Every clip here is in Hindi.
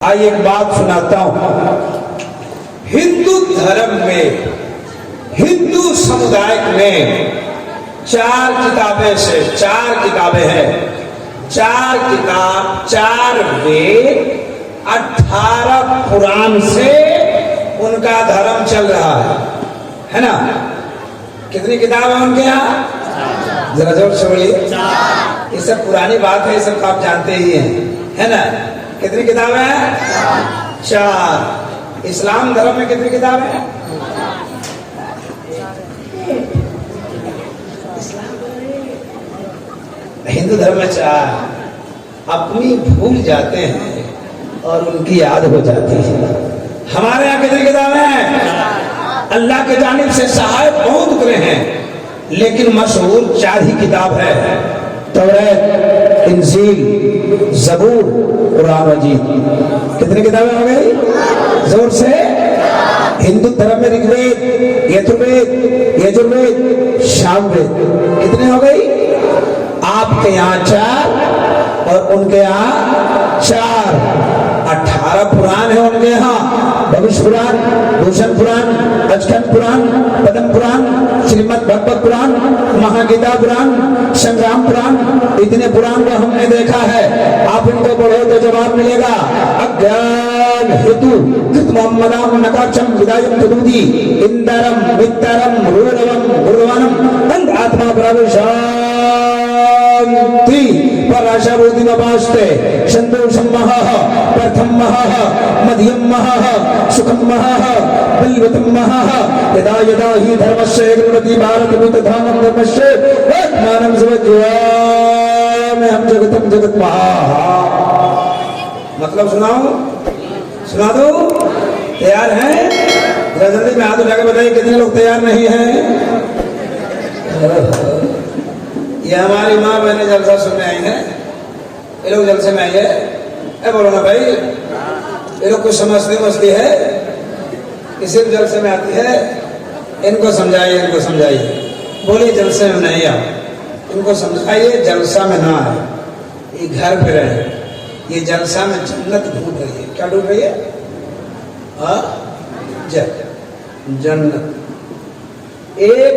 आइए एक बात सुनाता हूं। हिंदू धर्म में, हिंदू समुदाय में चार किताबें हैं। चार किताब, 4 वेद, 18 पुराण से उनका धर्म चल रहा है ना। कितनी किताब है उनके यहाँ? जरा जोर से बोलिए। ये सब पुरानी बात है, ये सब आप जानते ही हैं, है ना। कितनी किताबें हैं? 4। इस्लाम धर्म में कितनी किताबें हैं? हिंदू धर्म में 4। अपनी भूल जाते हैं और उनकी याद हो जाती है। हमारे यहाँ कितनी किताबें हैं? अल्लाह के जानिब से सहायक बहुत उतरे हैं, लेकिन मशहूर 4 ही किताब है। तौरात, इंजील, ज़बूर, कुरान मजीद। कितनी किताबें हो गई? जोर से। हिंदू धर्म में ऋग्वेद, यजुर्वेद, यजुर्वेद, सामवेद। कितने हो गई? आपके यहाँ 4 और उनके यहाँ 4। 18 पुराण है उनके यहाँ। भविष्य पुराण, भूषण पुराण, अचकन पुराण, पद्म पुराण, श्रीमद् भागवत पुराण, महागीता पुराण, संग्राम पुराण। इतने पुराण को हमने देखा है। आप इनको पढ़ो तो जवाब मिलेगा। अज्ञान हेतु मोहम्मदाम नकाक्षम विदायम तुदूदी इंदरम मित्रम रूरवम गुरुवानम आत्मा प्रवेशा पराशरोधि नवास्ते संतोषम महः प्रथम महः मध्यम महः सुखम महः बलवतम महः यदा यदा हि धर्मस्य गुणति भारत भूतधामं धर्मस्य आत्मानं समज्यामि हम जगतम जगत महः। मतलब सुना दो। तैयार हैं? जल्दी में हाथ उठाकर बताइए कितने लोग तैयार नहीं हैं। ये हमारी माँ बहने जलसा सुनने आई है। ये लोग जलसे में आई है। बोलो ना भाई, ये लोग कुछ समझती है, इसी जलसे में आती है। इनको समझाइए। बोलिए जलसे में नहीं आओ, इनको समझाइए जलसा में ना आए, ये घर पे रहे। ये जलसा में जन्नत ढूंढ रही है। क्या ढूंढ रही है? जन्नत। एक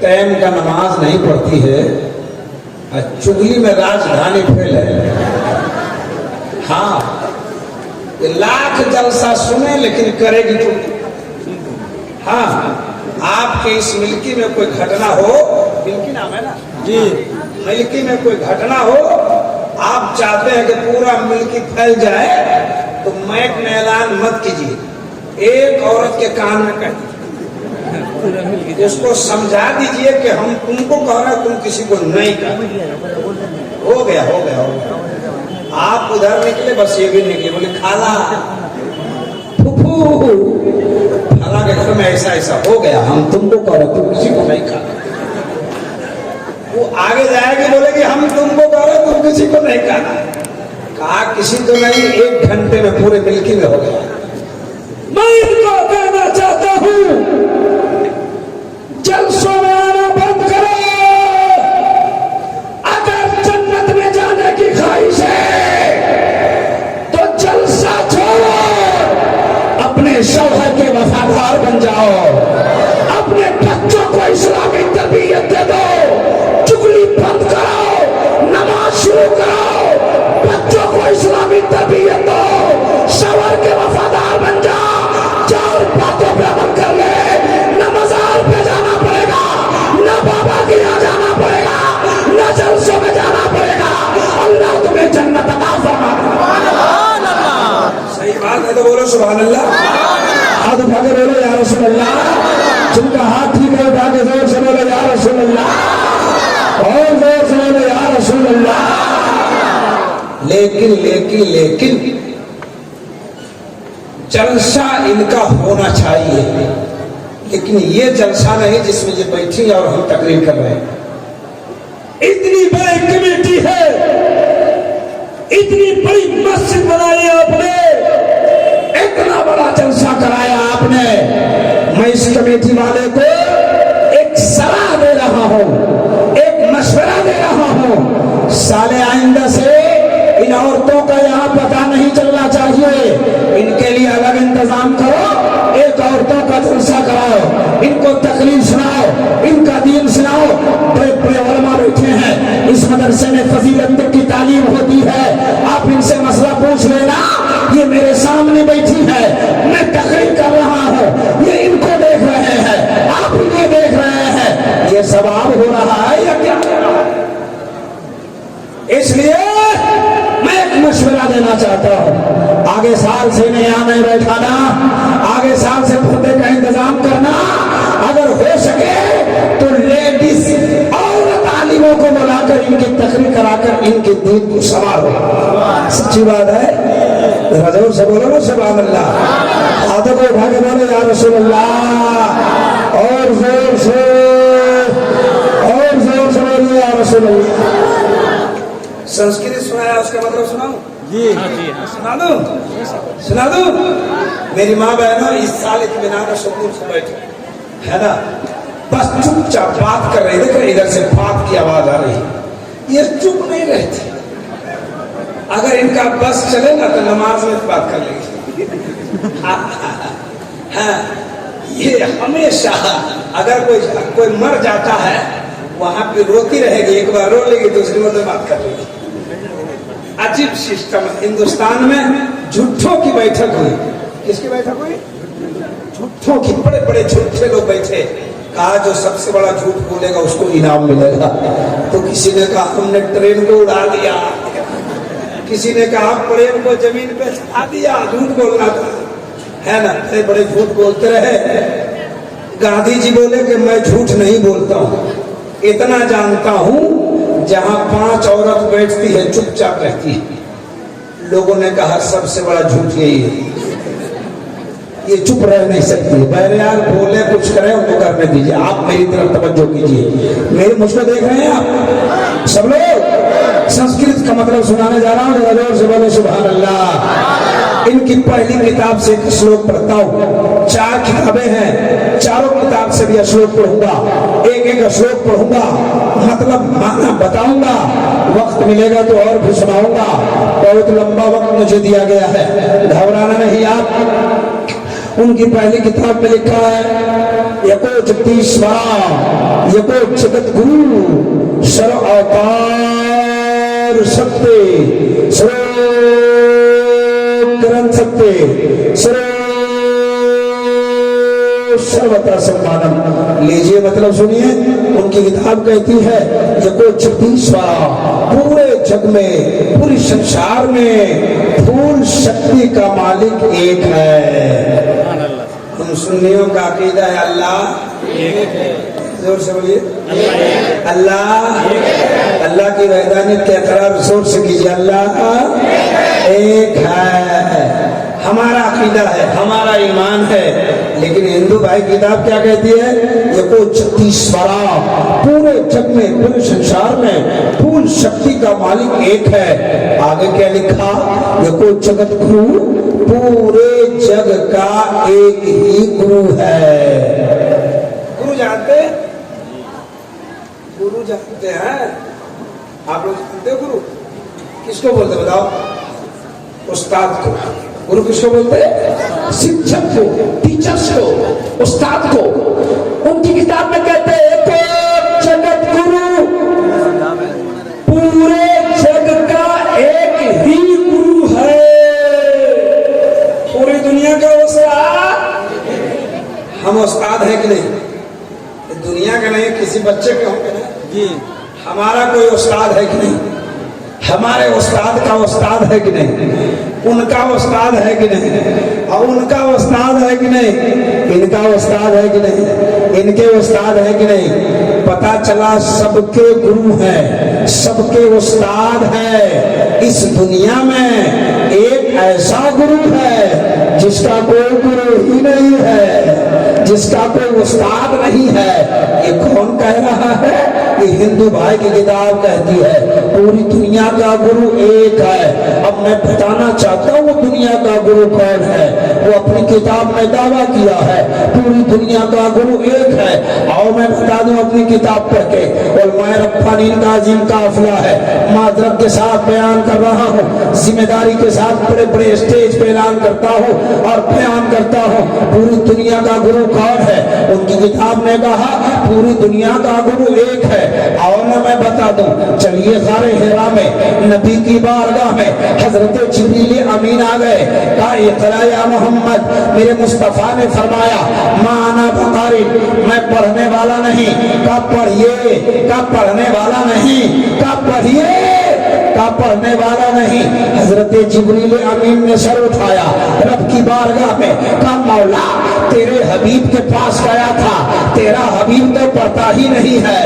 टाइम का नमाज नहीं पढ़ती है, चुगली में राजधानी फेल है। हाँ, ये लाख जलसा सुने लेकिन करेगी चुगली। हाँ, आपके इस मिल्की में कोई घटना हो, मिल्की नाम है ना जी, मिल्की में कोई घटना हो, आप चाहते हैं कि पूरा मिल्की फैल जाए, तो मैक में ऐलान मत कीजिए। एक औरत के कान में कह दीजिए, उसको समझा दीजिए कि हम तुमको कह रहे हैं, तुम किसी को नहीं कह। हो गया। आप उधर निकले, बस ये भी निकले, बोले खाला फूफू खाला के घर में ऐसा हो गया, हम तुमको कह रहे, तुम किसी को नहीं कहा। वो आगे जाएगी, बोलेगी हम तुमको कह रहे, तुम किसी को नहीं कहा किसी को नहीं। 1 घंटे में पूरे मिल्की में हो गया। मैं इनको कहना चाहता हूं, जलसों में आना बंद करो। अगर जन्नत में जाने की ख्वाहिश है तो जलसा छोड़ो, अपने शौहर के वफादार बन जाओ, अपने बच्चों को इस्लामी तरबियत दे दो, चुगली बंद करो, नमाज शुरू करो, बच्चों को इस्लामी तरबियत दो, शौहर के वफादार बन जाओ। 4 बातों पे अमल कर ले। न मज़ार पे जाना पड़ेगा, न बाबा के यहाँ जाना पड़ेगा, न जलसों में जाना पड़ेगा। अल्लाह तुम्हें जन्नत अता फरमाएगा। सही बात है तो बोलो सुभान अल्लाह। हाथ उठा के बोलो या रसूल अल्लाह। जिनका हाथ ठीक है उठा के जोर से बोलो या रसूल अल्लाह, और जोर से बोलो या रसूल अल्लाह। लेकिन जलसा इनका होना चाहिए, लेकिन ये जलसा नहीं जिसमें ये बैठी और हम तकरीर कर रहे हैं। इतनी बड़ी कमेटी है, इतनी बड़ी मस्जिद बनाई आपने, इतना बड़ा जलसा कराया आपने। मैं इस कमेटी वाले को एक सलाह दे रहा हूं, एक मशवरा दे रहा हूं। साले आइंदा से इन औरतों का यहाँ पता नहीं चलना चाहिए। इंतजाम करो, एक औरतों का जलसा कराओ, इनको तकलीफ सुनाओ, इनका दीन सुनाओ। बड़े बड़े उलमा बैठे हैं, इस मदरसे में फजीलत की तालीम होती है, आप इनसे मसला पूछ लेना। ये मेरे सामने बैठी है, मैं तकरीर कर रहा हूँ, ये इनको देख रहे हैं, आप इन्हें देख रहे हैं, ये सवाब हो रहा है या क्या हो रहा है? इसलिए मैं एक मशवरा देना चाहता हूँ, आगे साल से यहाँ नहीं बैठाना, आगे साल से पर्दे का इंतजाम करना। अगर हो सके तो लेडीज और तालिमों को बुलाकर इनकी तकरीर कराकर इनके दीन को संवारो। सच्ची बात है, जोर से बोलो ना सुभान अल्लाह। हाथों को उठा के बोलो या रसूल अल्लाह, और जोर से बोलिए या रसूल अल्लाह। संस्कृत सुनाया, उसका मतलब सुनाऊं? जी सुना दो। मेरी माँ बहनों, इस साल इत्मीनान और सुकून से बैठे है ना, बस चुपचाप बात कर रही। देख रहे इधर से बात की आवाज आ रही, ये चुप नहीं रहती। अगर इनका बस चले ना तो नमाज में बात कर लेंगे। हाँ, ये हमेशा अगर कोई मर जाता है वहां पे रोती रहेगी, एक बार रो लेगी दूसरी बार बात कर लेगी। अजीब सिस्टम है हिंदुस्तान में। झूठों की बैठक हुई। किसकी बैठक हुई? झूठों की। बड़े बड़े झूठे लोग बैठे, कहा जो सबसे बड़ा झूठ बोलेगा उसको इनाम मिलेगा। तो किसी ने कहा हमने ट्रेन को उड़ा दिया, किसी ने कहा प्लेन को जमीन पे चढ़ा दिया। झूठ बोलना था, है ना, बड़े बड़े झूठ बोलते रहे। गांधी जी बोले कि मैं झूठ नहीं बोलता हूँ, इतना जानता हूं जहां 5 औरत बैठती है चुपचाप रहती है। लोगों ने कहा सबसे बड़ा झूठ यही है, ये चुप रह नहीं सकती। बहरहाल बोले कुछ करें उनको करने दीजिए। आप मेरी तरफ तवज्जो कीजिए, मेरे मुझको देख रहे हैं आप सब लोग। संस्कृत का मतलब सुनाने जा रहा हूँ, जोर से बोले सुभान अल्लाह। इनकी पहली किताब से एक श्लोक पढ़ता हूँ। 4 किताबें हैं, चारों किताब से भी श्लोक पढ़ूंगा, एक एक श्लोक पढ़ूंगा, मतलब माना बताऊंगा। वक्त मिलेगा तो और भी सुनाऊंगा, बहुत लंबा वक्त मुझे दिया गया है, घबराना नहीं आप। उनकी पहली किताब में लिखा है यको जगदीश्वरा यको जगत गुरु सर्व अवतार सत्य ग्रंथ सत्य सर्वथा सम्मानम। लीजिए मतलब सुनिए, उनकी किताब कहती है यको जगदीश्वरा, पूरे जग में पूरे संसार में फूल शक्ति का मालिक एक है। हम सुन्नियों का अकीदा है अल्लाह एक है। जोर से बोलिए अल्लाह। अल्लाह की वहदानियत के इकरार जोर से कीजिए, अल्लाह एक है। हमारा अकीदा है, हमारा ईमान है। लेकिन हिंदू भाई किताब क्या कहती है? ये को जगदीश्वरा, पूरे जग में पूरे संसार में फूल शक्ति का मालिक एक है। आगे क्या लिखा? ये को जगत गुरु, पूरे जग का एक ही गुरु है। गुरु जानते? गुरु जानते हैं आप लोग? जानते हो गुरु किसको बोलते बताओ? उस्ताद को। गुरु किसको बोलते हैं? शिक्षक को, टीचर्स को, उस्ताद को। उनकी किताब में कहते हैं एक जगत गुरु, पूरे जग का एक ही गुरु है। पूरी दुनिया का उस्ताद हम उस्ताद है कि नहीं? दुनिया का नहीं, किसी बच्चे के होंगे ना जी। हमारा कोई उस्ताद है कि नहीं? हमारे उस्ताद का उस्ताद है कि नहीं? उनका उस्ताद है कि नहीं? और उनका उस्ताद है कि नहीं? इनका उस्ताद है कि नहीं? इनके उस्ताद है कि नहीं? पता चला सबके गुरु हैं, सबके उस्ताद है। इस दुनिया में एक ऐसा गुरु है जिसका कोई गुरु ही नहीं है, जिसका कोई उस्ताद नहीं है। ये कौन कह रहा है? ये हिंदू भाई की किताब कहती है पूरी दुनिया का गुरु एक है। अब मैं बताना चाहता हूँ वो दुनिया का गुरु कौन है। वो अपनी किताब में दावा किया है पूरी दुनिया का गुरु एक है। और मैं बता दूं अपनी किताब पढ़ के, और मैं रब्बानी का अजीम काफिला है, माजरत के साथ बयान कर रहा हूँ, जिम्मेदारी के साथ बड़े बड़े स्टेज पे ऐलान करता हूँ और बयान करता हूँ पूरी दुनिया का गुरु कौन है। उनकी किताब ने कहा पूरी दुनिया का गुरु एक है। और मैं बता दूं, चलिए गारे हिरा में नबी की बारगाह में हजरत जिब्रील अमीन आ गए। कहा इक़रा या मोहम्मद, मेरे मुस्तफा ने फरमाया माना बकारी, मैं पढ़ने वाला नहीं। कहा पढ़िए, कहा पढ़ने वाला नहीं, कहा पढ़िए, का पढ़ने वाला नहीं। हजरत जिब्रील अमीन ने सर उठाया रब की बारगाह में, कहा मौला तेरे हबीब के पास गया था, तेरा हबीब तो पढ़ता ही नहीं है।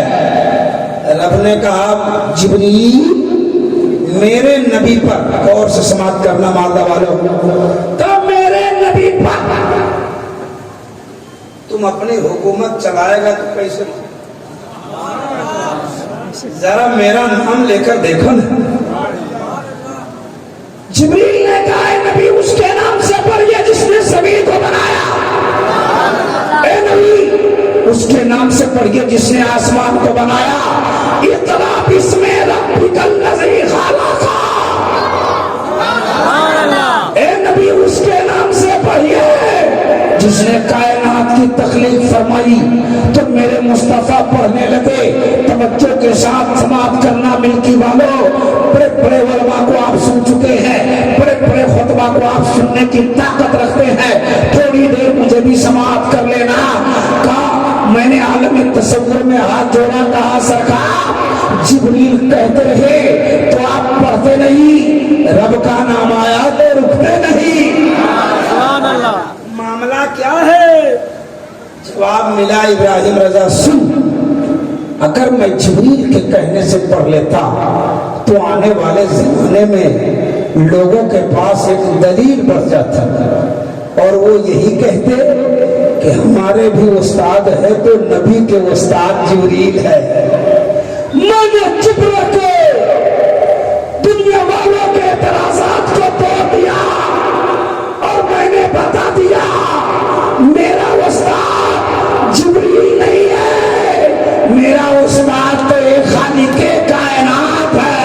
रब ने कहा जिब्रील मेरे नबी पर गौर से समाप्त करना मालदा वालों, तो मेरे नबी पर तुम अपनी हुकूमत चलाएगा तो कैसे? जरा मेरा नाम लेकर देखो ना। जिब्रील ने कहा नबी उसके नाम से पढ़िए जिसने ज़मीन को बनाया। ए नबी उसके नाम से पढ़िए जिसने आसमान को बनाया। इतना बिस्मे रब्बिकल लज़ी खलक़ा। ए नबी उसके नाम से पढ़िए जिसने कायनात की तख्लीक फरमाई। तो मेरे मुस्तफा पढ़ने लगे, तवज्जो के साथ समाप्त करना मिल्की वालों। बड़े बड़े उलमा को आप सुन चुके हैं, बड़े बड़े खुतबा को आप सुनने की ताकत रखते हैं, थोड़ी देर मुझे भी समाप्त कर लेना। कहा मैंने आलम तसव्वुर में हाथ जोड़ा, कहा सरकार जिब्रील कहते रहे तो आप पढ़ते नहीं, रब का नाम आया तो रुकते नहीं। मामला क्या है? जवाब मिला इब्राहिम रजा सुन, अगर मैं जिब्रील के कहने से पढ़ लेता तो आने वाले जमाने में लोगों के पास एक दलील बढ़ जाता और वो यही कहते कि हमारे भी उस्ताद है तो नबी के उस्ताद जिब्रील है। मैंने चुप रखे दुनिया वालों के एतराज़ात को तोड़ दिया और मैंने बता दिया मेरा उस्ताद जिब्रील नहीं है, मेरा उस्ताद तो एक खालिक़े कायनात है।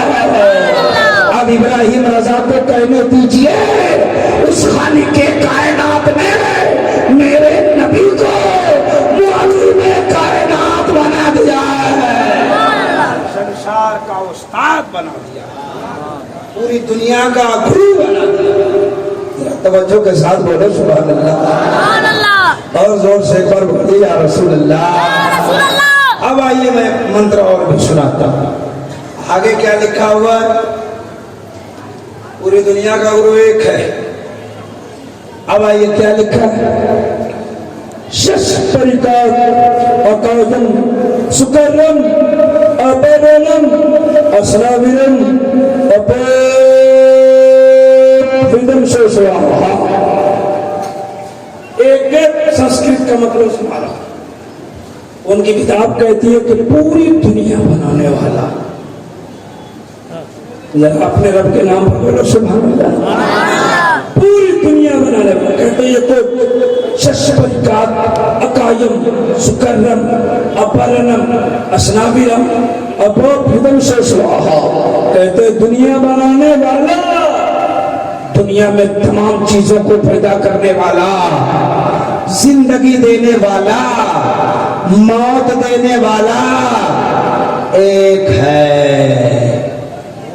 अब इब्राहिम रजा को कहने दीजिए उस खालिक़े कायनात ने मेरे नबी को मुअल्लिमे कायनात बना दिया है, संसार का उस्ताद बना दिया, पूरी दुनिया का गुरु बना दिया। तवज्जो के साथ बोलो सुभान अल्लाह, और जोर से एक बार बोलिए या रसूल अल्लाह। अब आइए मैं मंत्र और भी सुनाता हूँ। आगे क्या लिखा हुआ? पूरी दुनिया का गुरु एक है। अब आइए क्या लिखा है? शस्परिकार अकादम सुकरम अपरनम असनाविरम अपविदम सोसवाहा। एक संस्कृत का मतलब सुना। उनकी किताब कहती है कि पूरी दुनिया बनाने वाला। जरा अपने रब के नाम पर बोलो सुभान अल्लाह। पूरी दुनिया बनाने वाला कहते ये को शस्परिकार अकायम सुकरम अपरनम असनाविरम अपविदम सोसवाहा। कहते दुनिया बनाने वाला, दुनिया में तमाम चीजों को पैदा करने वाला, जिंदगी देने वाला, मौत देने वाला एक है।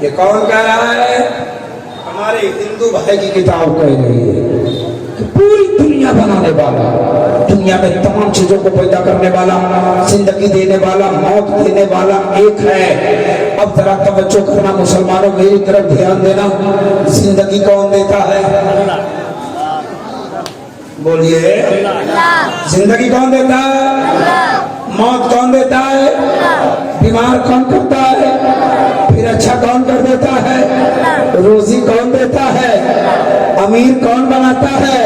ये कौन कह रहा है? हमारे हिंदू भाई की किताब कह रही है कि पूरी दुनिया बनाने वाला, दुनिया में तमाम चीजों को पैदा करने वाला, जिंदगी देने वाला, मौत देने वाला एक है। अब जरा तवज्जो करना मुसलमानों, मेरी तरफ ध्यान देना। जिंदगी कौन देता है? बोलिए। जिंदगी कौन देता है? मौत कौन देता है? बीमार कौन करता है? फिर अच्छा कौन कर देता है? रोजी कौन देता है? अमीर कौन बनाता है?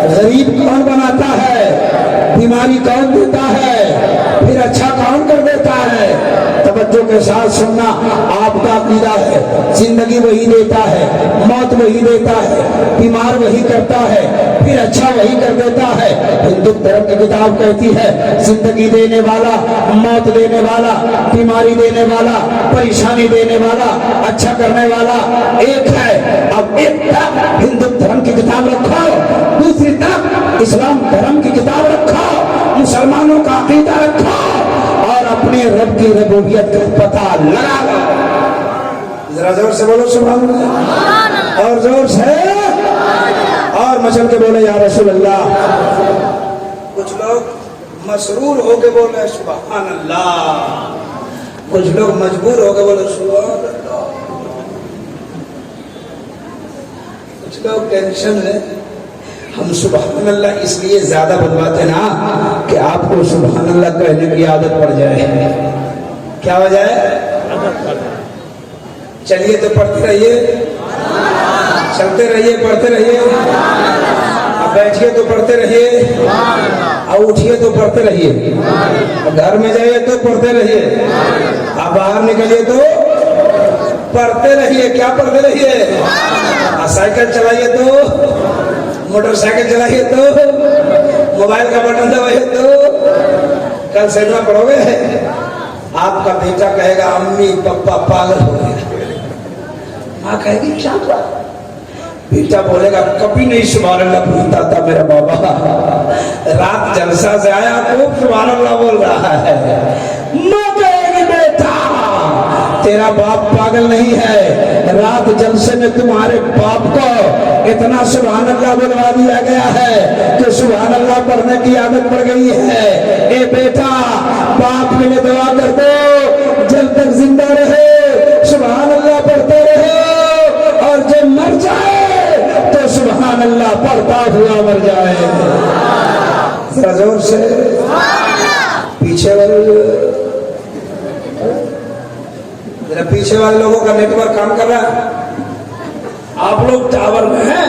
गरीब कौन बनाता है? बीमारी कौन देता है? फिर अच्छा कौन कर देता है? तवज्जो के साथ सुनना। आपका अकीदा है जिंदगी वही देता है, मौत वही देता है, बीमार वही करता है, फिर अच्छा वही कर देता है। हिंदू धर्म की किताब कहती है जिंदगी देने वाला, मौत देने वाला, बीमारी देने वाला, परेशानी देने वाला, अच्छा करने वाला एक है। अब एक तरफ हिंदू धर्म की किताब रखो, दूसरी तरफ इस्लाम धर्म की किताब रखो, मुसलमानों का अकीदा रखो और अपने रब की रबूबियत का पता लगा लो। जरा जोर से बोलो सुभान अल्लाह, और जोर से और मचल के बोले या रसूल अल्लाह। कुछ लोग मसरूर होके बोले सुभान अल्लाह, कुछ लोग मजबूर होके बोले सुभान अल्लाह, कुछ लोग टेंशन है। हम सुभान अल्लाह इसलिए ज्यादा बनवाते ना कि आपको सुभान अल्लाह कहने की आदत पड़ जाए। क्या हो जाए? चलिए तो पढ़ते रहिए, चलते रहिए, पढ़ते रहिए, अब बैठिए तो पढ़ते रहिए, और उठिए तो पढ़ते रहिए, घर में जाइए तो पढ़ते रहिए, आप बाहर निकलिए तो पढ़ते रहिए। क्या पढ़ते रहिए? साइकिल चलाइए तो, मोटरसाइकिल चलाइए तो, मोबाइल का बटन दबाइए तो, कल सिनेमा पढ़ोगे आपका बेटा कहेगा अम्मी पापा पागल हो गया, माँ कहेगी क्या हुआ, बेटा बोलेगा कभी नहीं सुभान अल्लाह बोलता था मेरा बाबा, रात जलसा से आया खूब सुभान अल्लाह बोल रहा है। माँ कहेगी बेटा तेरा बाप पागल नहीं है, रात जलसे में तुम्हारे बाप को इतना सुभान अल्लाह बुलवा दिया गया है कि सुभान अल्लाह पढ़ने की आदत पड़ गई है। ए बेटा बाप के लिए दुआ कर दो, जब तक जिंदा रहे सुभान अल्लाह पढ़ते रहे, और जब मर जाए तो सुभान अल्लाह पढ़ता हुआ मर जाए। जरा जोर से पीछे वाले, जरा पीछे वाले लोगों का नेटवर्क काम कर रहा है। आप लोग टावर में हैं,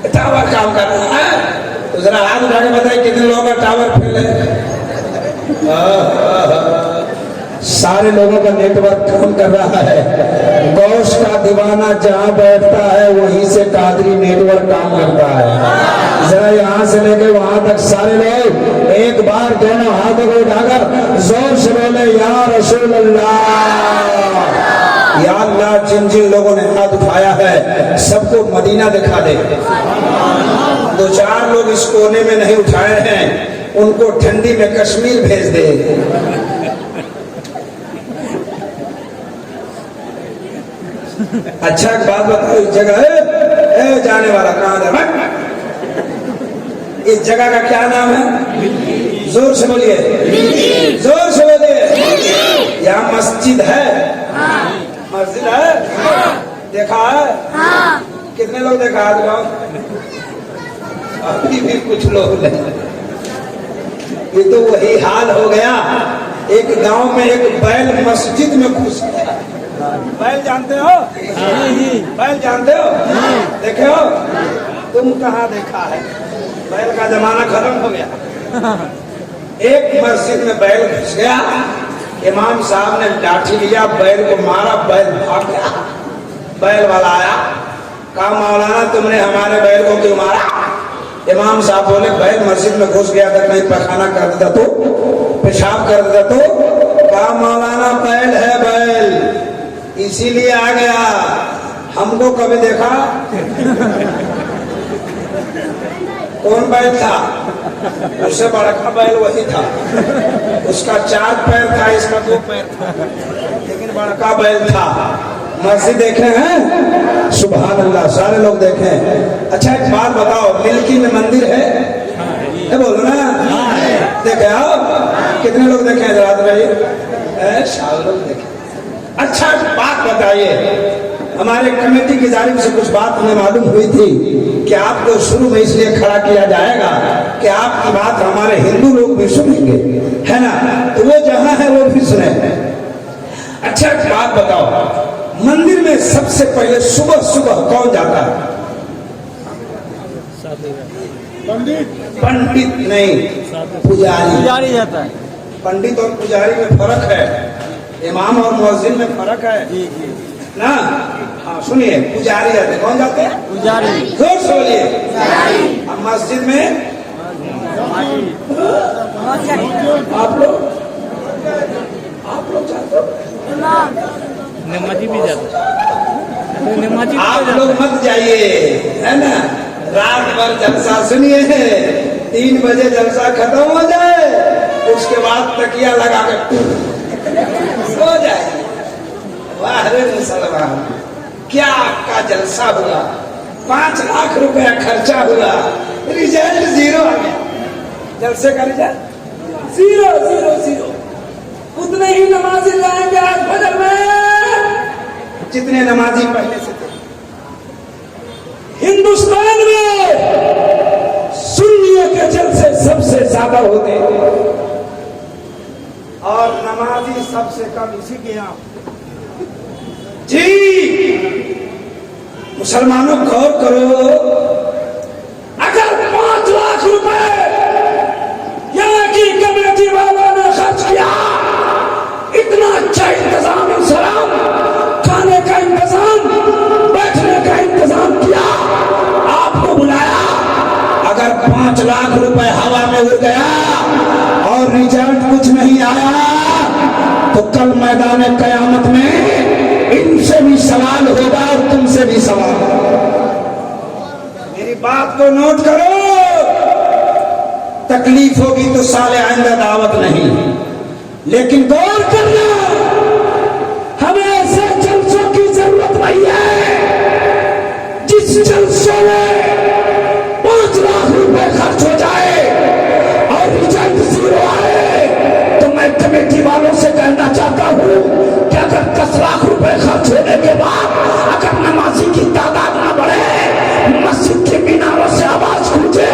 टावर काम कर रहा है तो जरा हाथ उठा के बताइए कितने लोगों का टावर फेल है। सारे लोगों का नेटवर्क काम कर रहा है। गौश का दीवाना जहां बैठता है वहीं से कादरी नेटवर्क काम करता है। जरा यहाँ से लेके वहां तक सारे लोग एक बार दोनों हाथों को उठाकर जोर से बोले या रसूल अल्लाह। या अल्लाह जिन जिन लोगों ने हाथ उठाया है सबको मदीना दिखा दे। दो चार लोग इस कोने में नहीं उठाए हैं उनको ठंडी में कश्मीर भेज दे। अच्छा एक बात बताओ, इस जगह है जाने वाला कहाँ है? इस जगह का क्या नाम है? जोर से बोलिए, जोर से बोलिए। यहाँ मस्जिद है? मस्जिद है? देखा है? कितने लोग देखा है? अभी भी कुछ लोग नहीं। ये तो वही हाल हो गया। एक गांव में एक बैल मस्जिद में घुस गया। बैल जानते हो? बैल जानते हो? देखे हो? तुम कहाँ देखा है? बैल का जमाना खत्म हो गया। एक मस्जिद में बैल घुस गया, इमाम साहब ने लाठी लिया, बैल को मारा, बैल भाग गया। बैल वाला आया, कहा मौलाना तुमने हमारे बैल को क्यों मारा? इमाम साहब बोले बैल मस्जिद में घुस गया था, कहीं पैखाना कर देता तो, पेशाब कर देता तो। कहा मौलाना बैल है, बैल इसीलिए आ गया, हमको कभी देखा? कौन बैल था? उससे बड़ा बैल वही था, उसका 4 पैर था, इसका 2 पैर था, लेकिन बड़ा बैल था। मस्जिद देखे हैं? सुभान अल्लाह, सारे लोग देखे। अच्छा एक बात बताओ, मिल्की में मंदिर है? बोलो ना, देखे आओ? कितने लोग देखे हैं? रात में सारे लोग देखे। अच्छा बात बताइए, हमारे कमेटी की जानिब से कुछ बात हमें मालूम हुई थी कि आपको शुरू में इसलिए खड़ा किया जाएगा कि आपकी बात हमारे हिंदू लोग भी सुनेंगे, है ना? तो वो जहां है वो भी सुने। अच्छा एक बात बताओ, मंदिर में सबसे पहले सुबह सुबह कौन जाता है? पंडित नहीं, पुजारी। पुजारी जाता है। पंडित और पुजारी में फर्क है। इमाम और मुअज्जिन में फर्क है जी जी ना। हाँ सुनिए, पुजारी जाते कौन जाते हैं? पुजारी। जोर से बोलिए। अब मस्जिद में आप लोग जाते हो? नमाजी भी जाते, नमाजी आप लोग मत जाइए, है ना। रात भर जलसा सुनिए, 3 बजे जलसा खत्म हो जाए, उसके बाद तकिया लगा के सो जाए। वाह रे मुसलमान, क्या आपका जलसा हुआ, 5 लाख रुपया खर्चा हुआ, रिजल्ट 0 आ गया। जलसे का रिजल्ट 0 0 0। उतने ही नमाजी लाएंगे आज फजर में जितने नमाजी पहले से थे। हिंदुस्तान में सुन्नियों के जलसे सबसे ज्यादा होते और नमाजी सबसे कम। इसी के यहाँ जी मुसलमानों गौर करो, अगर 5 लाख रुपए यहाँ की कमेटी वालों ने खर्च किया, इतना अच्छा इंतजाम, सलाम, खाने का इंतजाम, बैठने का इंतजाम किया, आपको बुलाया, अगर 5 लाख रुपए हवा में उड़ गया और रिजल्ट कुछ नहीं आया, तो कल मैदान कयामत में इनसे भी सवाल होगा और तुमसे भी सवाल होगा। मेरी बात को नोट करो, तकलीफ होगी तो साले आइंदा दावत नहीं, लेकिन गौर करना, हमें ऐसे जलसों की जरूरत नहीं है जिस जलसों में 5 लाख रुपए खर्च हो जाए और रिजल्ट 0 आए। तो मैं कमेटी वालों से कहना चाहता हूं कि अगर 10 लाख रुपए खर्च होने के बाद अगर नमाजी की तादाद न बढ़े, मस्जिद के मीनारों से आवाज गूंजे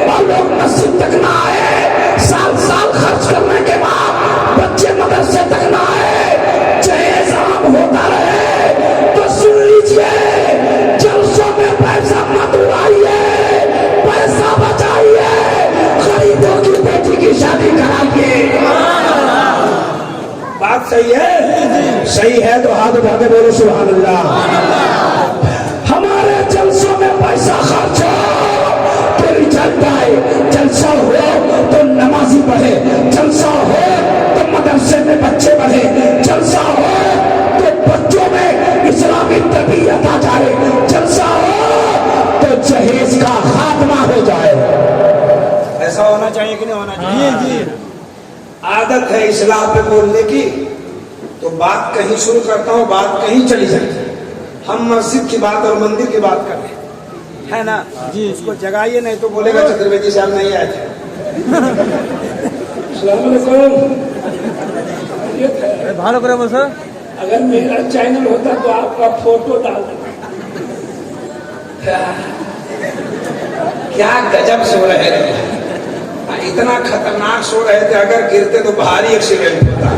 और लोग मस्जिद तक न आए, साल खर्च करने के बाद बच्चे मदरसे तक न आए, जहेज आम होता रहे, तो सुन लीजिए, जलसों में पैसा मत उड़ाइए, पैसा बचाइए, गरीबों की बेटी की शादी कराइए। बात सही है? सही है तो हाथ उठा के बोलो सुभान अल्लाह। हमारे जलसों में पैसा खर्च हो तो रिजल्ट आए, जलसा हो तो नमाजी बढ़े, जलसा हो तो मदरसे में बच्चे बढ़े, जलसा हो तो बच्चों में इस्लामी तरबियत आ जाए, जलसा हो तो जहेज का खात्मा हो जाए। ऐसा होना चाहिए कि नहीं होना चाहिए? जी। आदत है इस्लाम पे बोलने की, तो बात कहीं शुरू करता हूँ, बात कहीं चली जाती है। हम मस्जिद की बात और मंदिर की बात कर रहे हैं, है ना जी। उसको जगाइए, नहीं तो बोलेगा चतुर्वेदी साहब नहीं आए थे। भालो करे सर, अगर मेरा चैनल होता तो आपका फोटो डाल देता। क्या गजब सो रहे थे, इतना खतरनाक सो रहे थे, अगर गिरते तो भारी एक्सीडेंट होता।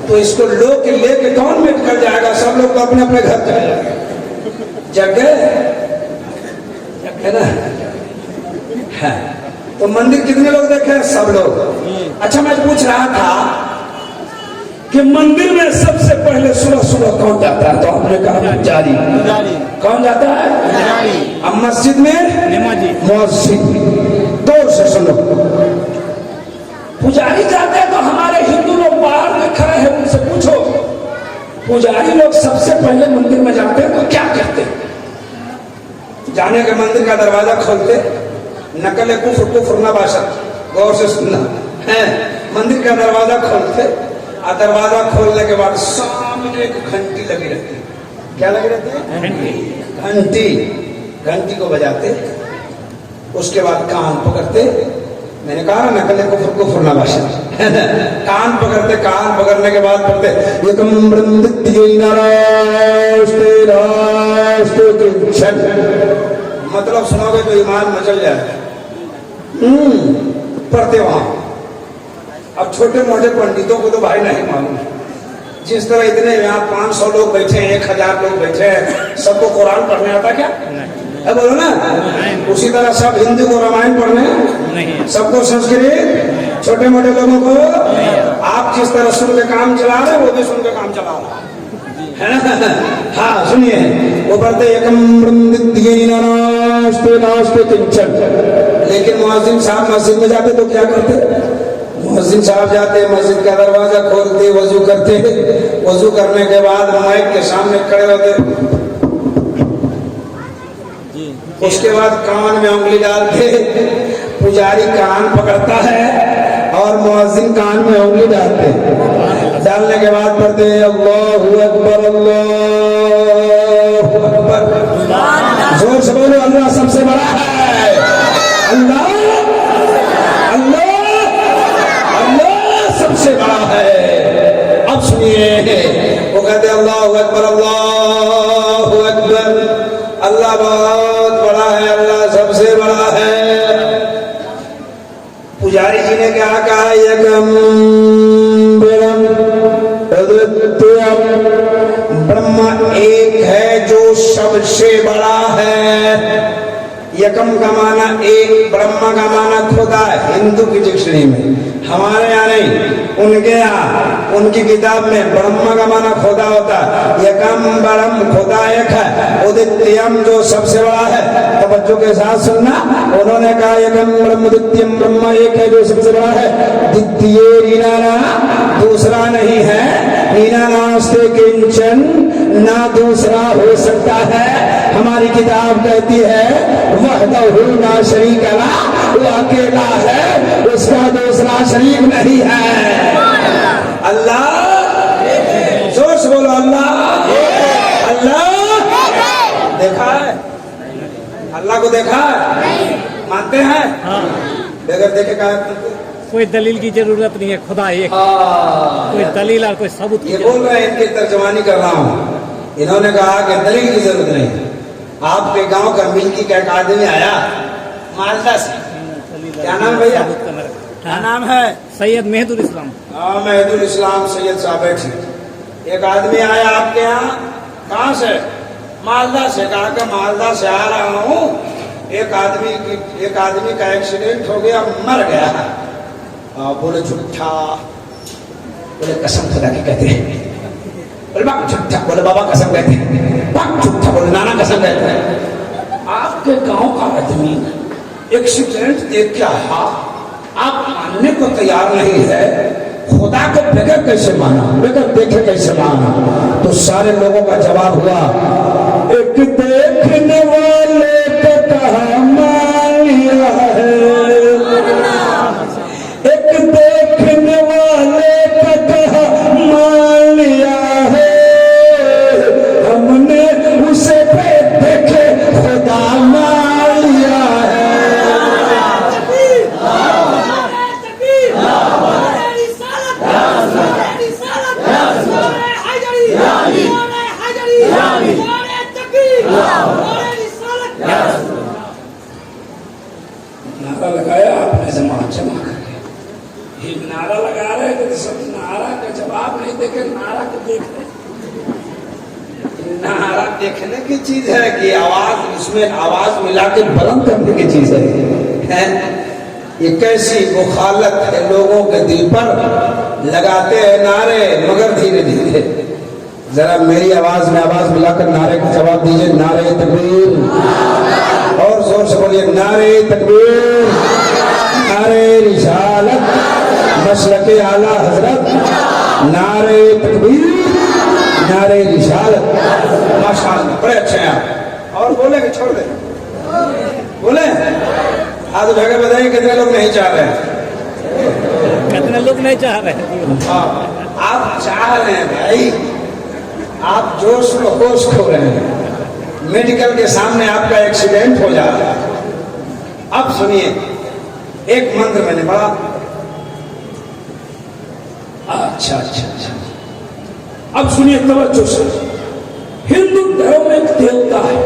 तो इसको लोग लेके कौन मिट कर जाएगा? सब लोग तो अपने अपने घर चले जाएंगे। जग ना है। तो मंदिर कितने लोग देखे? सब लोग। अच्छा मैं पूछ रहा था कि मंदिर में सबसे पहले सुबह सुबह कौन जाता है? तो आपने कहा पुजारी। कौन जाता है? अब मस्जिद में नमाजी। मस्जिद दौर से सुनो, पुजारी जाते हैं तो हमारे हिंदू लोग बाहर में खड़े हैं, उनसे पूछो पुजारी लोग सबसे पहले मंदिर में जाते हैं तो क्या कहते हैं? जाने के मंदिर का दरवाजा खोलते, नकल कुफ्र न बाशा, गौर से सुनना है। मंदिर का दरवाजा खोलते और दरवाजा खोलने के बाद सामने एक घंटी लगी रहती है। क्या लगी रहती है? घंटी को बजाते, उसके बाद कान पकड़ते। मैंने कहा ना नकल कुफ्र न बाशा, कान पकड़ते, कान पकड़ने के बाद पढ़ते मतलब सुनोगे तो ईमान मचल जाए। पढ़ते वहां। अब छोटे मोटे पंडितों को तो भाई नहीं मालूम, जिस तरह इतने यहाँ 500 लोग बैठे हैं, 1000 लोग बैठे हैं, सबको कुरान पढ़ने आता क्या? है बोलो ना। उसी तरह सब हिंदी को रामायण पढ़ने, सबको संस्कृत छोटे मोटे लोगों को आप जिस तरह सुन के काम चला रहे हैं वो भी सुन के काम चला रहा है ना। हाँ सुनिए, वो पढ़ते एकम नास्ते नास्ते किंचन। लेकिन मुअज्जिन साहब मस्जिद में जाते तो क्या करते? मुअज्जिन साहब जाते, मस्जिद का दरवाजा खोलते, वजू करते, वजू करने के बाद माइक के सामने खड़े होते, उसके बाद कान में उंगली डालते, पुजारी कान पकड़ता है और मुअज्जिन कान में उंगली डालते, डालने के बाद पढ़ते अल्लाहु अकबर अल्लाहु अकबर। जोर से बोलो, अल्लाह सबसे बड़ा है, अल्लाह अल्लाह अल्लाह सबसे बड़ा है। अब सुनिए, वो कहते अल्लाहु अकबर अल्लाहु अकबर, अल्लाह बहुत बड़ा है, अल्लाह सबसे बड़ा है। पुजारी जी ने क्या कहा? एकम ब्रह्मा एक है जो सबसे बड़ा है। यकम का माना एक, ब्रह्मा का माना खुदा, हिंदू की डिक्शनरी में, हमारे यहाँ नहीं, उनके यहाँ उनकी किताब में ब्रह्मा का माना खुदा होता है। यकम ब्रह्म, खुदा एक है। उदित्यम जो सबसे बड़ा है, तो बच्चों के साथ सुनना, उन्होंने कहा यकम ब्रह्म द्वितीयम, ब्रह्मा एक है जो सबसे बड़ा है। द्वितीय रीना दूसरा नहीं है, रीना नास्ते किंचन, ना दूसरा हो सकता है। हमारी किताब कहती है वहदहु ला शरीक लह, वो अकेला है, उसका दूसरा शरीक नहीं है। अल्लाह, जोर से बोलो अल्लाह अल्लाह। देखा है अल्लाह को? देखा है? मानते हैं? बगैर देखे का कोई दलील की जरूरत नहीं है, खुदा एक। कोई दलील और कोई सबूत ये बोल रहे हैं, इनकी तर्जमानी कर रहा हूँ। इन्होंने कहा कि दलील की जरूरत नहीं। आपके गांव का मिल्की का एक आदमी आया मालदा से, क्या नाम भैया? क्या नाम है? सैयद मेहदुल इस्लाम। हाँ मेहदुल इस्लाम सैयद साहब बैठे। एक आदमी आया आपके यहाँ, कहाँ से? मालदा से। कहा कि मालदा से आ रहा हूँ, एक आदमी का एक्सीडेंट हो गया, मर गया। बोले झूठा? बोले कसम खुदा की कहते हैं। बोले बाप झूठा? बोले बाबा कसम कहते हैं। बाप झूठा? बोले नाना कसम कहते हैं। आपके गांव का आदमी एक्सीडेंट देख के आया, आप मानने को तैयार नहीं है, खुदा को बगैर कैसे माना, बगैर देखे कैसे माना? तो सारे लोगों का जवाब हुआ, एक देखने वाले को कहा मान लिया है, एक देखने वाले को कहा मान लिया है, हमने उसे देखे खुदा मान लिया है। नारा लगाया आपने जमात जमा करके, ये नारा लगा रहे थे, सब नारा का जवाब नहीं देखे, नारा को देख रहे। नारा देखने की चीज है कि आवाज, इसमें आवाज मिला के बुलंद करने की चीज है? ये कैसी मुखालत है, लोगों के दिल पर लगाते हैं नारे, मगर धीरे धीरे। जरा मेरी आवाज में आवाज मिलाकर नारे का जवाब दीजिए, नारे तकबीर। और जोर से बोलिए, नारे तकबीर, नारे रिसालत, मसलके आला हजरत, नारे तकबीर, नारे रिसालत। माशाअल्लाह, बड़े अच्छे हैं आप। और बोले कि छोड़ दे? बोले आज जगह बताइए कितने लोग नहीं चाह रहे हैं? कितने लोग नहीं चाह रहे हैं? आप चाह रहे हैं भाई, आप जोश में होश खो रहे हैं। मेडिकल के सामने आपका एक्सीडेंट हो जाता है। अब सुनिए, एक मंत्र मैंने पढ़ा। अच्छा अच्छा अच्छा, अब सुनिए तवज्जो से। हिंदू धर्म में एक देवता है।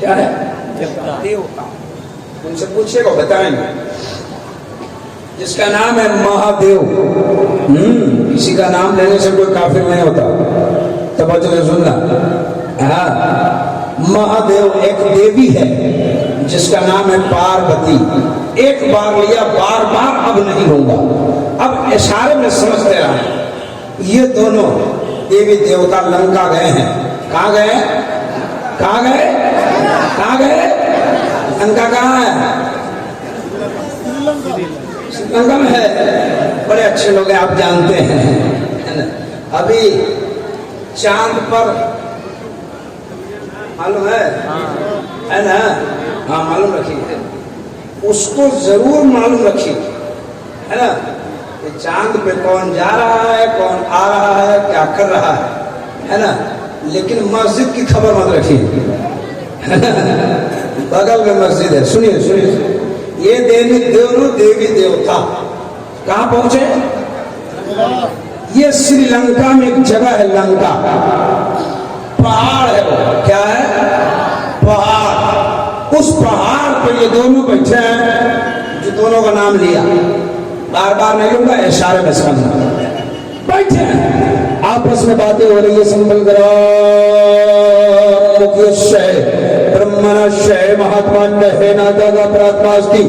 क्या है? देवता। उनसे पूछिएगा, बताएंगे। जिसका नाम है महादेव। किसी का नाम लेने से कोई काफिर नहीं होता, तवज्जो से सुनना। हाँ, महादेव एक देवी है जिसका नाम है पार्वती। एक बार लिया, बार बार अब नहीं होगा। अब इशारे में समझते रहे। ये दोनों देवी देवता लंका गए हैं। कहाँ गए? कहाँ गए? कहाँ गए? लंका कहाँ है? श्रीलंका में है। बड़े अच्छे लोग हैं, आप जानते हैं, है ना? अभी चांद पर मालूम है ना? हाँ, मालूम रखिए, उसको जरूर मालूम रखिए, है ना, कि चांद पे कौन जा रहा है, कौन आ रहा है, क्या कर रहा है ना? लेकिन मस्जिद की खबर मत रखिए, बगल में मस्जिद है। सुनिए सुनिए, ये दोनों देवी देवता कहाँ पहुंचे? ये श्रीलंका में एक जगह है, लंका पहाड़ है। वो क्या है? पहाड़। उस पहाड़ पर ये दोनों बैठे हैं, जो दोनों का नाम लिया, बार बार नहीं लूंगा, इशारे में समझना। बैठे हैं, आपस में बातें हो रही है। संबल करो ब्रह्मणश्य महात्मा है नादा का प्रात्मास्ति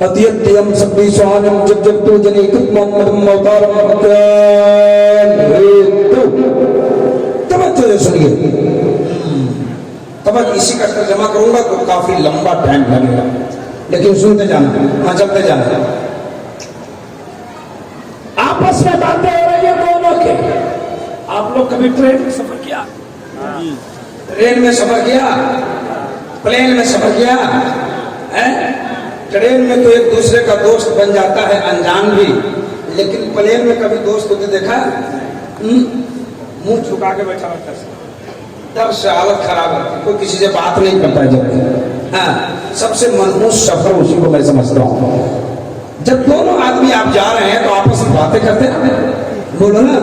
अत्यत्यम सभी स्वानम जब जब तो जने कृत्मम अवतारम तवज्जो से सुनिए। तब इसी का तर्जमा करूंगा तो काफी लंबा टाइम लगेगा, लेकिन सुनते जाना, वहां चलते जाना। आपस में बातें हो रही है दोनों के। आप लोग कभी ट्रेन में सफर किया? ट्रेन में सफर किया? प्लेन में सफर किया है? ट्रेन में तो एक दूसरे का दोस्त बन जाता है, अनजान भी, लेकिन प्लेन में कभी दोस्त होते देखा? मुंह झुका के बैठा रहता है, डर से हालत खराब है, कोई किसी से बात नहीं करता। जब हाँ, सबसे मनहूस सफर उसी को मैं समझता हूँ। जब दोनों आदमी आप जा रहे हैं तो आपस में बातें करते हैं, बोलो ना,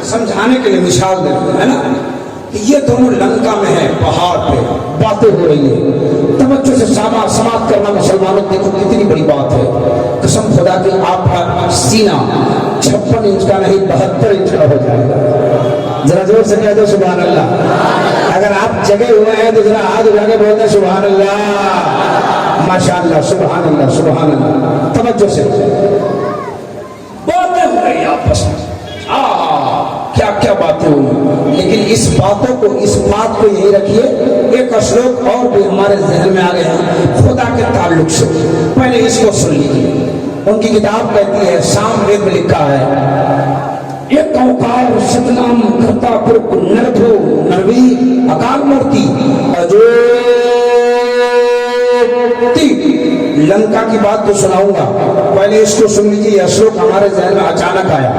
समझाने के लिए मिसाल देते हैं ना, कि ये दोनों लंका में है, पहाड़ पे बातें हो रही है। तवज्जो से समाप्त करना मुसलमानों, देखो कितनी बड़ी बात है। कसम खुदा की, आपका सीना 56 इंच का नहीं 72 इंच का हो जाएगा। जरा जोर से कह दो सुभान अल्लाह। अगर आप जगे हुए हैं तो जरा हाथ उठा के बोलते सुभान अल्लाह, माशाअल्लाह, सुभान अल्लाह, सुभान अल्लाह। तवज्जो से बातें हो रही आपस में, क्या क्या बातें हुई। लेकिन इस बात को यही रखिए, एक श्लोक और भी हमारे जहन में आ गया खुदा के ताल्लुक से। पहले इसको सुन लीजिए। उनकी किताब कहती है, सामवेद में लिखा है, एक ओंकार सतनाम करता पुरुष नरधो नरवी अकाल मूर्ति अजोति। लंका की बात तो सुनाऊंगा, पहले इसको सुन लीजिए। यह श्लोक हमारे जहन में अचानक आया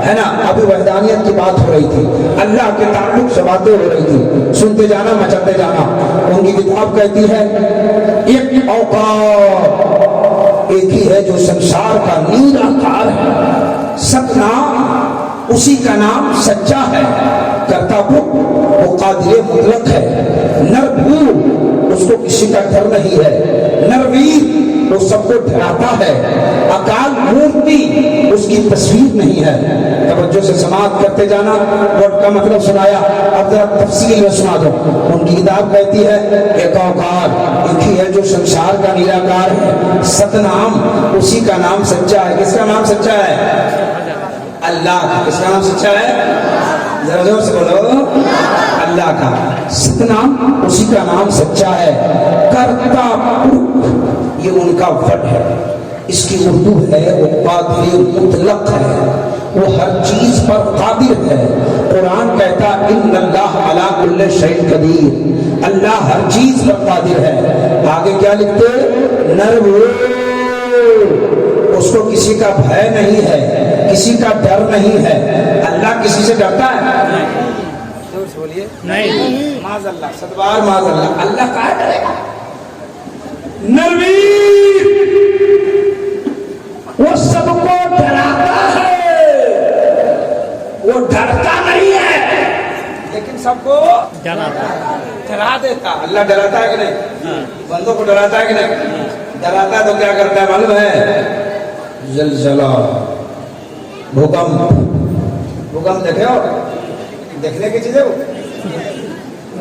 है ना। अभी वहदानियत की बात हो रही थी, अल्लाह के ताल्लुक से बातें हो रही थी। सुनते जाना, मचाते जाना। उनकी किताब कहती है, एक औकार एक ही है जो संसार का निराकार है, सतनाम उसी का नाम सच्चा है, कर्तापुर वो कादिर मुतलक है, नरभूर उसको किसी का डर नहीं है, नरवीर वो सबको डराता है, अकाल मूर्ति उसकी तस्वीर नहीं है। तवज्जो से समाप्त करते जाना, वर्ड का मतलब सुनाया, अब जरा तफसील में सुना दो। उनकी किताब कहती है, एक औकार एक ही है जो संसार का निराकार है, सतनाम उसी का नाम सच्चा है। किसका नाम सच्चा है? अल्लाह का। किसका नाम सच्चा है? जरा जोर से बोलो, अल्लाह का। सतनाम उसी का नाम सच्चा है। कर्ता ये उनका वर्ड है, इसकी उर्दू है वो कादिर मुतलक है, वो हर चीज पर कादिर है। कुरान कहता इन्नल्लाह अला कुल्ली शैइन कदीर, अल्लाह हर चीज पर कादिर है। आगे क्या लिखते? नरभूर उसको किसी का भय नहीं है, किसी का डर नहीं है। अल्लाह किसी से डरता है? बोलिए नहीं। माज़अल्लाह, सदबार माज़अल्लाह, अल्लाह काहे डरेगा? नरवीर वो सबको डराता है, वो डरता नहीं है, लेकिन सबको डरा देता। अल्लाह डराता है कि नहीं? बंदों को डराता है कि नहीं? डराता है तो क्या करता है मालूम है? जलजला, भूकंप। भूकंप देखे हो? देखने की चीज है वो,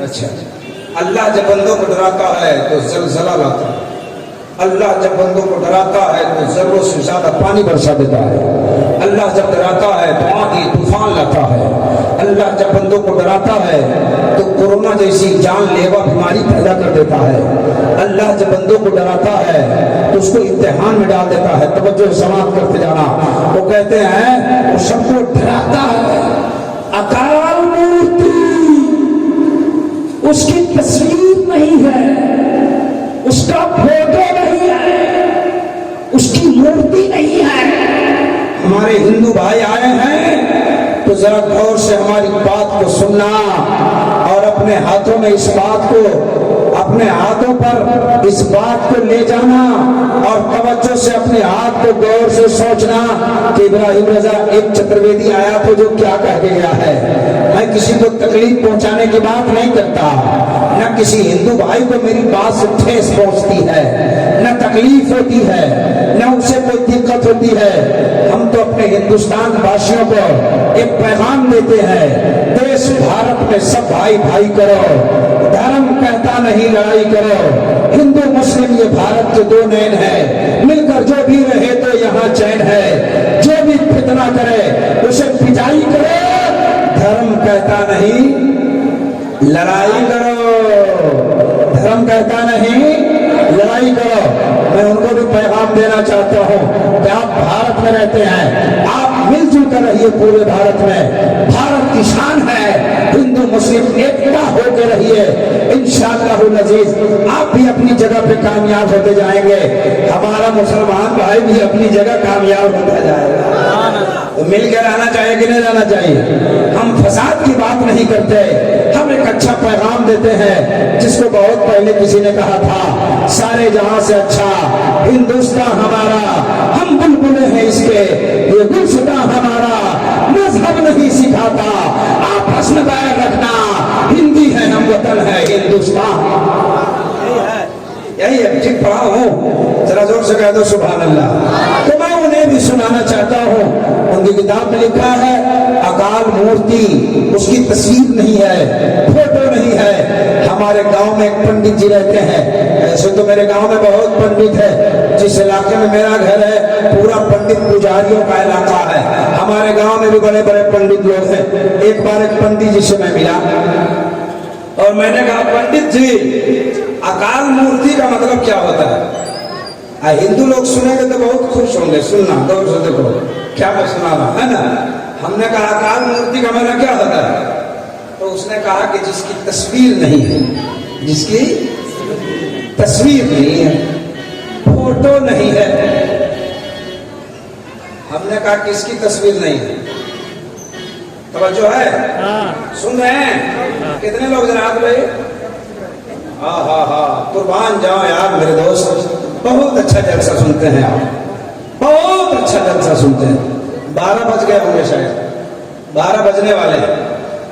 अच्छा, अल्लाह जब बंदों को डराता है तो जलजला लाता है, अल्लाह जब बंदों को डराता है तो जरूर से ज्यादा पानी बरसा देता है, अल्लाह जब डराता है तो आंधी तूफान लाता है, अल्लाह जब बंदों को डराता है तो कोरोना जैसी जानलेवा बीमारी पैदा कर देता है, अल्लाह जब बंदों को डराता है तो उसको इम्तिहान में डाल देता है। तवज्जो समाप्त करते जाना। वो कहते हैं वो सबको डराता है। अकाल मूर्ति, उसकी तस्वीर नहीं है, उसका फोटो नहीं है, उसकी मूर्ति नहीं है। हमारे हिंदू भाई आए हैं तो जरा गौर से हमारी बात को सुनना और अपने हाथों में इस बात को, अपने हाथों पर इस बात को ले जाना और तवज्जो से अपने हाथ को गौर से सोचना कि इब्राहिम रजा एक चतुर्वेदी आया तो जो क्या कह के गया है। मैं किसी को तकलीफ पहुंचाने की बात नहीं करता, न किसी हिंदू भाई को मेरी बात से ठेस पहुंचती है, न तकलीफ होती है, न उसे कोई दिक्कत होती है। हम तो अपने हिंदुस्तान वासियों को एक पैगाम देते हैं, देश भारत में सब भाई भाई करो, धर्म कहता नहीं लड़ाई करो, हिंदू मुस्लिम ये भारत के दो नैन है, मिलकर जो भी रहे तो यहाँ चैन है। जो भी फितना करे उसे पिटाई करे, धर्म कहता नहीं लड़ाई करो, धर्म कहता नहीं लड़ाई करो। मैं उनको भी पैगाम देना चाहता हूँ कि आप भारत में रहते हैं, आप मिलजुल कर रहिए पूरे भारत में। भारत की शान है, हिंदू मुस्लिम एकता होकर रहिए। इंशाअल्लाह अज़ीज आप भी अपनी जगह पे कामयाब होते जाएंगे, हमारा मुसलमान भाई भी अपनी जगह कामयाब होता जाएगा। तो मिलकर रहना चाहिए कि नहीं रहना चाहिए। हम फसाद की बात नहीं करते, हम एक अच्छा पैगाम देते हैं जिसको बहुत पहले किसी ने कहा था, सारे जहां से अच्छा हिंदुस्तान हमारा, हम बुलबुले हैं इसके, ये गुलशुदा हमारा, मजहब नहीं सिखाता, आपस में बैर रखना, हिंदी है हम वतन है हिंदुस्तान। यही है, ठीक पढ़ा हूँ, जरा जोर से कह दो सुभान अल्लाह। तो मैं उन्हें भी सुनाना चाहता हूँ, उनकी किताब में लिखा है अकाल मूर्ति, उसकी तस्वीर नहीं है, फोटो नहीं है। हमारे गांव में एक पंडित जी रहते हैं, ऐसे तो मेरे गांव में बहुत पंडित है, जिस इलाके में मेरा घर है पूरा पंडित पुजारियों का इलाका है। हमारे गांव में भी बड़े बड़े पंडित लोग हैं। एक बार एक पंडित जी से मैं मिला और मैंने कहा, पंडित जी अकाल मूर्ति का मतलब क्या होता है? हिंदू लोग सुनेंगे तो बहुत खुश होंगे, सुनना गौर से देखो क्या मैं सुना रहा है ना। हमने कहा अकाल मूर्ति का मतलब क्या होता है? तो उसने कहा कि जिसकी तस्वीर नहीं है, जिसकी तस्वीर नहीं है, फोटो नहीं है। हमने कहा किसकी तस्वीर नहीं है? तवज्जो है, सुन रहे हैं? कितने लोग जनाब भाई? हाँ, कुर्बान जाओ यार मेरे दोस्त, बहुत अच्छा जलसा सुनते हैं आप, बहुत अच्छा जलसा सुनते हैं। 12 बज गए होंगे शायद, 12 बजने वाले हैं,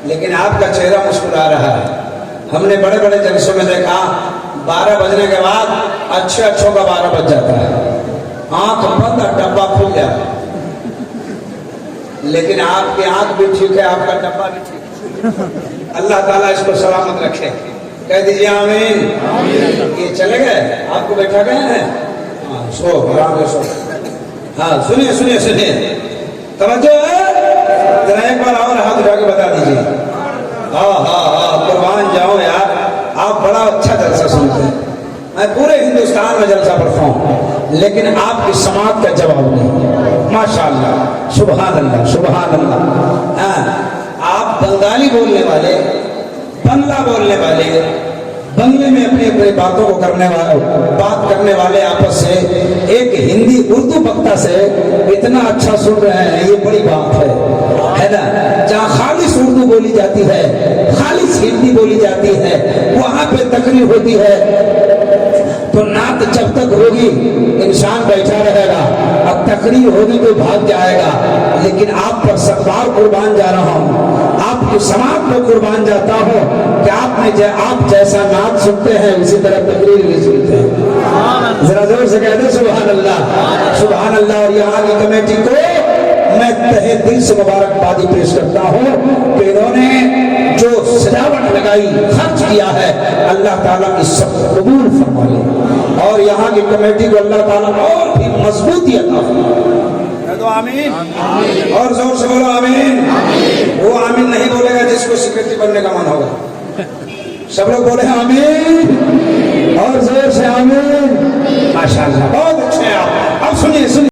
लेकिन आपका चेहरा मुस्कुरा रहा है। हमने बड़े बड़े जलसों में देखा 12 बजने के बाद अच्छे अच्छों का 12 बज जाता है, आंख बंद और डब्बा खुल जाता है। लेकिन आपकी आंख भी ठीक है, आपका डब्बा भी ठीक है। अल्लाह ताला इसको सलामत रखे, कह दीजिए आमीन। ये चले गए, आपको बैठा गए हैं? हाँ, सो आराम से सो। हाँ सुनिए सुनिए सुनिए, तवज्जो है, जरा एक बार और हाथ उठा के बता दीजिए। हाँ, कुर्बान जाओ यार, आप बड़ा अच्छा जलसा सुनते हैं। मैं पूरे हिंदुस्तान में जलसा पढ़ता हूँ, लेकिन आपकी समात का जवाब नहीं। माशाअल्लाह, सुभान अल्लाह, सुभान अल्लाह। आप बंगाली बोलने वाले, बंगला बोलने वाले, बंगले में अपनी अपनी बातों को बात करने वाले आपस से एक हिंदी उर्दू वक्ता से इतना अच्छा सुन रहे हैं, ये बड़ी बात है ना। जहाँ खालिस उर्दू बोली जाती है, खालिस हिंदी बोली जाती है, वहां पे तकरीर होती है, तो नात जब तक होगी इंसान बैठा रहेगा, अब तकरीर होगी तो भाग जाएगा। लेकिन आप पर सत्कार कुर्बान जा रहा हूँ, आपकी समाज में कुर्बान जाता हूँ कि आप जैसा नात सुनते हैं उसी तरह तकरीर भी सुनते हैं। जरा जोर से कहते सुभान अल्लाह, सुभान अल्लाह। और यहाँ की कमेटी को मैं तहे दिल से मुबारकबादी पेश करता हूँ कि इन्होंने जो सजावट लगा लगाई, खर्च किया है, अल्लाह ताला की सब कबूल फरमा ले और यहाँ की कमेटी को अल्लाह ताला और भी मजबूती अता फरमाए। तो आमीन, और जोर से बोलो आमीन। वो आमीन नहीं बोलेगा जिसको सेक्रेटरी बनने का मन होगा। सब लोग बोले आमीन और जोर से आमीन। माशाअल्लाह, बहुत अच्छे हैं आप। अब सुनिए सुनिए।